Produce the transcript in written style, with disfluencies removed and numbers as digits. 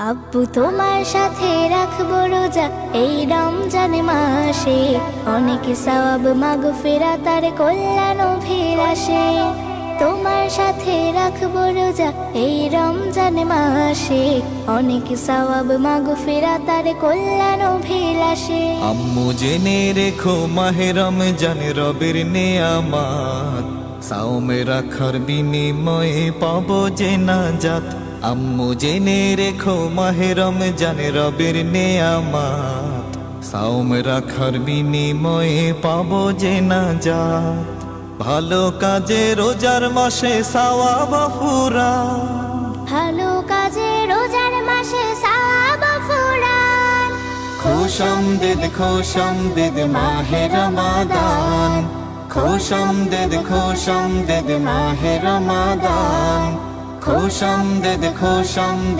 আব্বু তোমার সাথে রাখবো রোজা এই রমজান মাসে, অনেক সওয়াব মাগফিরাত আর কল্যাণ অভিলাষে। তোমার সাথে রাখবো রোজা এই রমজান মাসে, অনেক সওয়াব মাগফিরাত আর কল্যাণ অভিলাষে। আম্মু জেনে রেখো মাহে রমজান রবের নেয়ামত, সাওমে রাখার বিনিময়ে পাবো যে নাজাত। আম্মু জেনে রেখো মাহে রমজান রবের নেয়ামত, সাওমে রাখার বিনিময়ে পাবো যে নাজাত। ভালো কাজে রোজার মাসে সওয়াব ফুরান, ভালো কাজে রোজার মাসে সওয়াব ফুরান। খুশামদিদ খুশামদিদ মাহে রমাদান, খুশামদিদ খুশামদিদ মাহে রমাদান, খুশামদিদ খুশামদিদ